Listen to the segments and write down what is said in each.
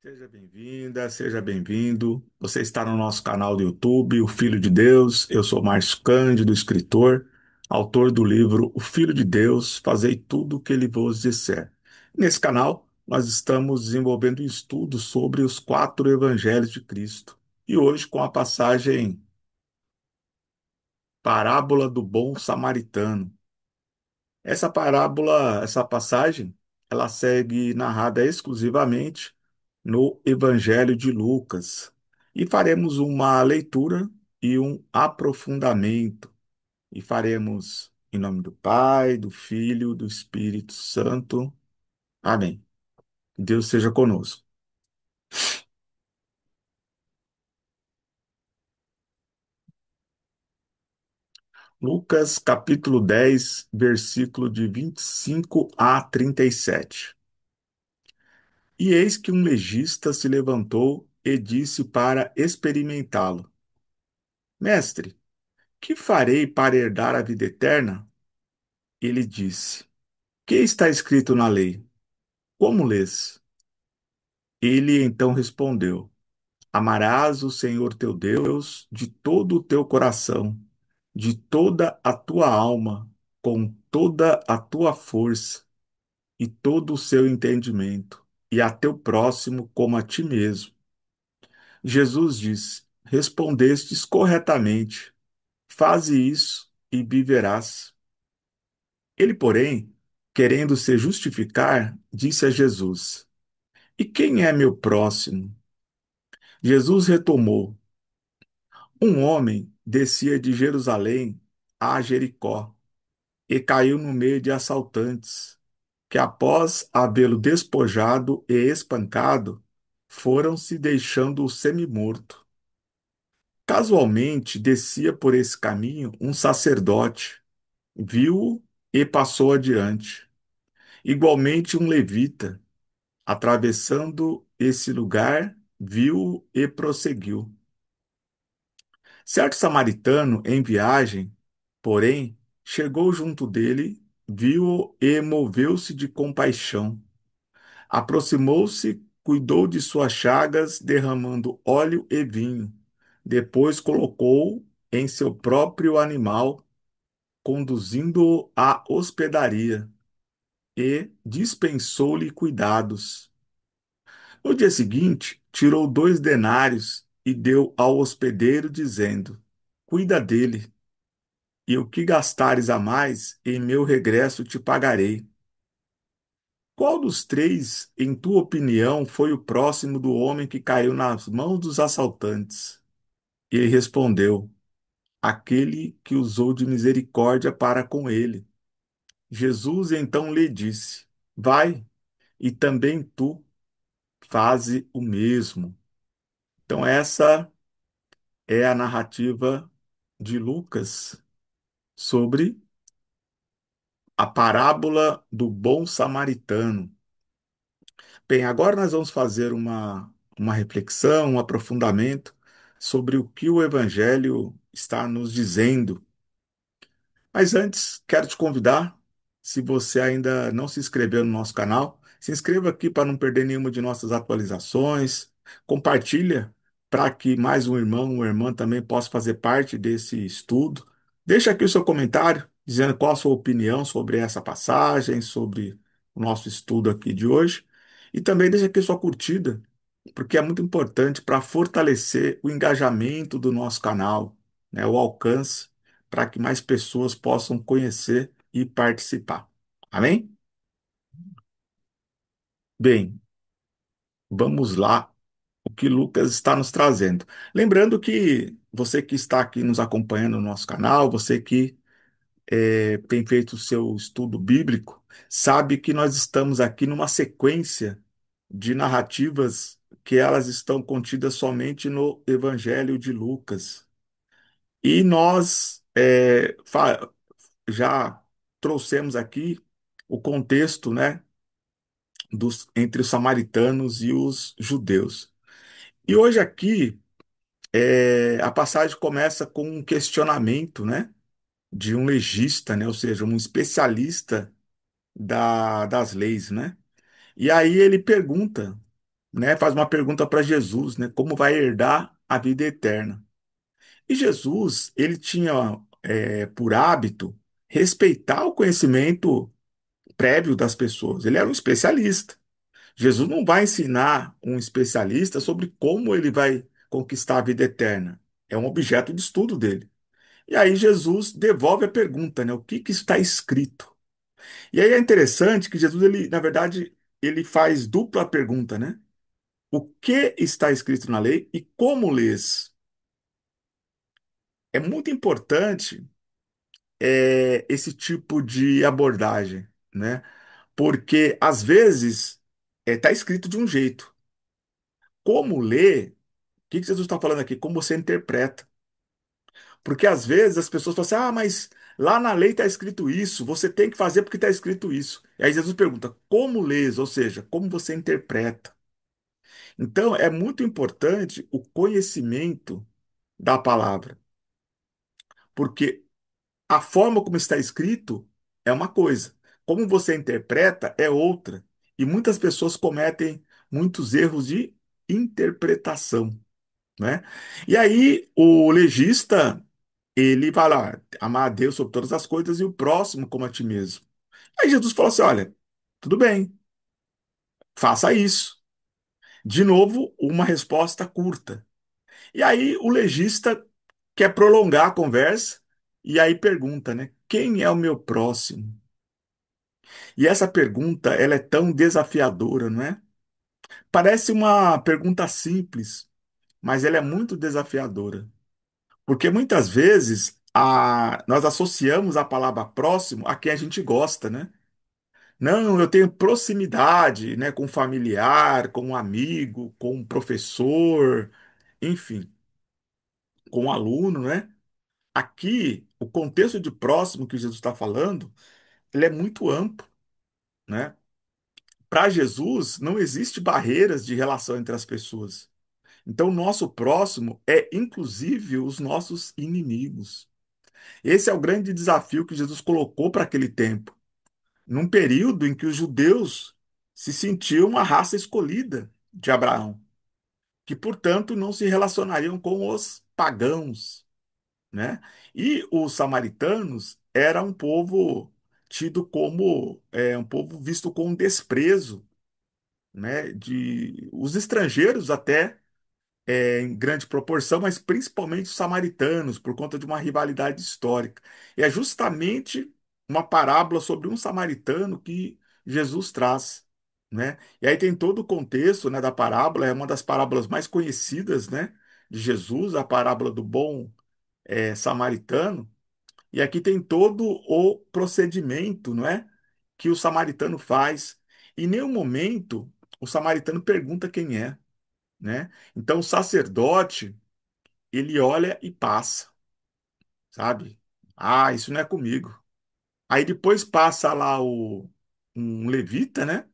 Seja bem-vinda, seja bem-vindo. Você está no nosso canal do YouTube, O Filho de Deus. Eu sou Márcio Cândido, escritor, autor do livro O Filho de Deus, Fazei tudo o que ele vos disser. Nesse canal, nós estamos desenvolvendo estudos sobre os quatro evangelhos de Cristo. E hoje com a passagem Parábola do Bom Samaritano. Essa parábola, essa passagem, ela segue narrada exclusivamente no Evangelho de Lucas. E faremos uma leitura e um aprofundamento. E faremos em nome do Pai, do Filho, do Espírito Santo. Amém. Deus seja conosco. Lucas capítulo 10, versículo de 25 a 37. E eis que um legista se levantou e disse para experimentá-lo: Mestre, que farei para herdar a vida eterna? Ele disse: Que está escrito na lei? Como lês? Ele então respondeu: Amarás o Senhor teu Deus de todo o teu coração, de toda a tua alma, com toda a tua força e todo o seu entendimento, e a teu próximo como a ti mesmo. Jesus disse: Respondestes corretamente. Faze isso e viverás. Ele, porém, querendo se justificar, disse a Jesus: E quem é meu próximo? Jesus retomou: Um homem descia de Jerusalém a Jericó e caiu no meio de assaltantes, que após havê-lo despojado e espancado, foram se deixando-o semi-morto. Casualmente descia por esse caminho um sacerdote, viu-o e passou adiante. Igualmente um levita, atravessando esse lugar, viu-o e prosseguiu. Certo samaritano em viagem, porém, chegou junto dele, viu-o e moveu-se de compaixão. Aproximou-se, cuidou de suas chagas, derramando óleo e vinho. Depois colocou em seu próprio animal, conduzindo-o à hospedaria, e dispensou-lhe cuidados. No dia seguinte, tirou 2 denários e deu ao hospedeiro, dizendo: Cuida dele, e o que gastares a mais, em meu regresso te pagarei. Qual dos três, em tua opinião, foi o próximo do homem que caiu nas mãos dos assaltantes? Ele respondeu: Aquele que usou de misericórdia para com ele. Jesus então lhe disse: Vai, e também tu faze o mesmo. Então, essa é a narrativa de Lucas sobre a parábola do bom samaritano. Bem, agora nós vamos fazer uma reflexão, um aprofundamento sobre o que o Evangelho está nos dizendo. Mas antes, quero te convidar, se você ainda não se inscreveu no nosso canal, se inscreva aqui para não perder nenhuma de nossas atualizações. Compartilha para que mais um irmão, uma irmã também possa fazer parte desse estudo. Deixa aqui o seu comentário dizendo qual a sua opinião sobre essa passagem, sobre o nosso estudo aqui de hoje. E também deixa aqui sua curtida, porque é muito importante para fortalecer o engajamento do nosso canal, né, o alcance para que mais pessoas possam conhecer e participar. Amém? Bem, vamos lá, o que Lucas está nos trazendo. Lembrando que você que está aqui nos acompanhando no nosso canal, você que tem feito o seu estudo bíblico, sabe que nós estamos aqui numa sequência de narrativas que elas estão contidas somente no Evangelho de Lucas. E nós já trouxemos aqui o contexto, né, entre os samaritanos e os judeus. E hoje aqui a passagem começa com um questionamento, né, de um legista, né, ou seja, um especialista das leis, né? E aí ele pergunta né, faz uma pergunta para Jesus, né, como vai herdar a vida eterna. E Jesus, ele tinha por hábito respeitar o conhecimento prévio das pessoas. Ele era um especialista. Jesus não vai ensinar um especialista sobre como ele vai conquistar a vida eterna. É um objeto de estudo dele. E aí Jesus devolve a pergunta, né? O que que está escrito? E aí é interessante que Jesus, ele, na verdade, ele faz dupla pergunta, né? O que está escrito na lei e como lês? É muito importante esse tipo de abordagem, né? Porque às vezes está escrito de um jeito. Como ler? O que que Jesus está falando aqui? Como você interpreta? Porque às vezes as pessoas falam assim: ah, mas lá na lei está escrito isso, você tem que fazer porque está escrito isso. E aí Jesus pergunta: como lês? Ou seja, como você interpreta? Então é muito importante o conhecimento da palavra, porque a forma como está escrito é uma coisa, como você interpreta é outra. E muitas pessoas cometem muitos erros de interpretação, né? E aí o legista, ele vai lá, amar a Deus sobre todas as coisas e o próximo como a ti mesmo. Aí Jesus falou assim: olha, tudo bem, faça isso. De novo, uma resposta curta. E aí o legista quer prolongar a conversa e aí pergunta, né? Quem é o meu próximo? E essa pergunta, ela é tão desafiadora, não é? Parece uma pergunta simples, mas ela é muito desafiadora. Porque muitas vezes nós associamos a palavra próximo a quem a gente gosta, né? Não, eu tenho proximidade, né, com um familiar, com um amigo, com um professor, enfim, com um aluno, né? Aqui, o contexto de próximo que Jesus está falando, ele é muito amplo, né? Para Jesus, não existe barreiras de relação entre as pessoas. Então, o nosso próximo é, inclusive, os nossos inimigos. Esse é o grande desafio que Jesus colocou para aquele tempo, num período em que os judeus se sentiam uma raça escolhida de Abraão, que, portanto, não se relacionariam com os pagãos, né? E os samaritanos era um povo tido como um povo visto com desprezo, né? De os estrangeiros até em grande proporção, mas principalmente os samaritanos, por conta de uma rivalidade histórica. E é justamente uma parábola sobre um samaritano que Jesus traz, né? E aí tem todo o contexto, né, da parábola, é uma das parábolas mais conhecidas, né, de Jesus, a parábola do bom samaritano. E aqui tem todo o procedimento, não é, que o samaritano faz. Em nenhum momento o samaritano pergunta quem é, né? Então o sacerdote, ele olha e passa, sabe? Ah, isso não é comigo. Aí depois passa lá um levita, né?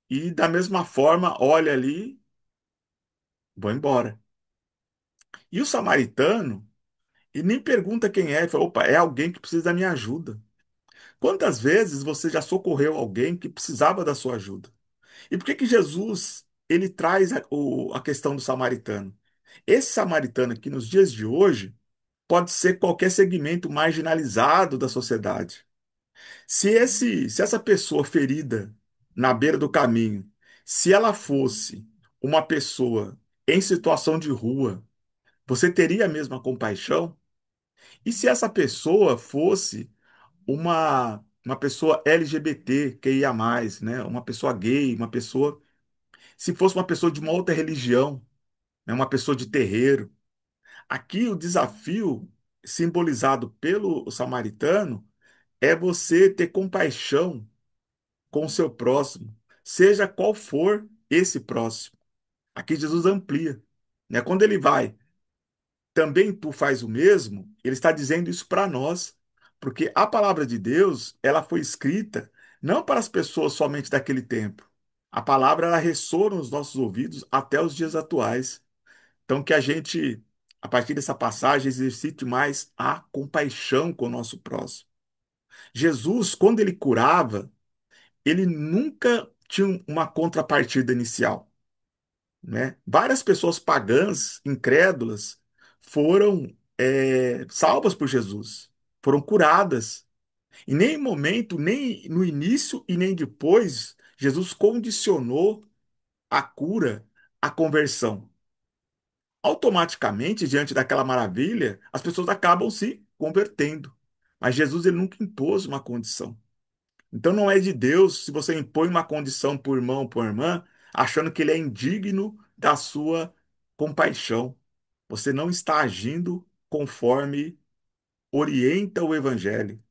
E da mesma forma olha ali, vou embora. E o samaritano, e nem pergunta quem é, ele fala, opa, é alguém que precisa da minha ajuda. Quantas vezes você já socorreu alguém que precisava da sua ajuda? E por que que Jesus, ele traz a questão do samaritano? Esse samaritano aqui nos dias de hoje pode ser qualquer segmento marginalizado da sociedade. Se essa pessoa ferida na beira do caminho, se ela fosse uma pessoa em situação de rua, você teria a mesma compaixão? E se essa pessoa fosse uma pessoa LGBT, que ia mais, né? Uma pessoa gay, uma pessoa, se fosse uma pessoa de uma outra religião, né? Uma pessoa de terreiro. Aqui o desafio simbolizado pelo samaritano é você ter compaixão com o seu próximo, seja qual for esse próximo. Aqui Jesus amplia, né? Quando ele vai, também tu faz o mesmo, ele está dizendo isso para nós, porque a palavra de Deus, ela foi escrita não para as pessoas somente daquele tempo. A palavra ela ressoa nos nossos ouvidos até os dias atuais. Então que a gente, a partir dessa passagem, exercite mais a compaixão com o nosso próximo. Jesus, quando ele curava, ele nunca tinha uma contrapartida inicial. né? Várias pessoas pagãs, incrédulas, foram salvas por Jesus, foram curadas. E nem em momento, nem no início e nem depois, Jesus condicionou a cura à conversão. Automaticamente, diante daquela maravilha, as pessoas acabam se convertendo. Mas Jesus ele nunca impôs uma condição. Então não é de Deus se você impõe uma condição por irmão ou por irmã, achando que ele é indigno da sua compaixão. Você não está agindo conforme orienta o Evangelho.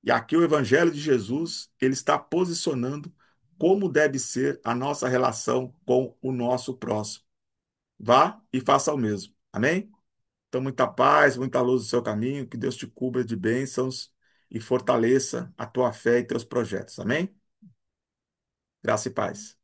E aqui o Evangelho de Jesus, ele está posicionando como deve ser a nossa relação com o nosso próximo. Vá e faça o mesmo. Amém? Então, muita paz, muita luz no seu caminho, que Deus te cubra de bênçãos e fortaleça a tua fé e teus projetos. Amém? Graça e paz.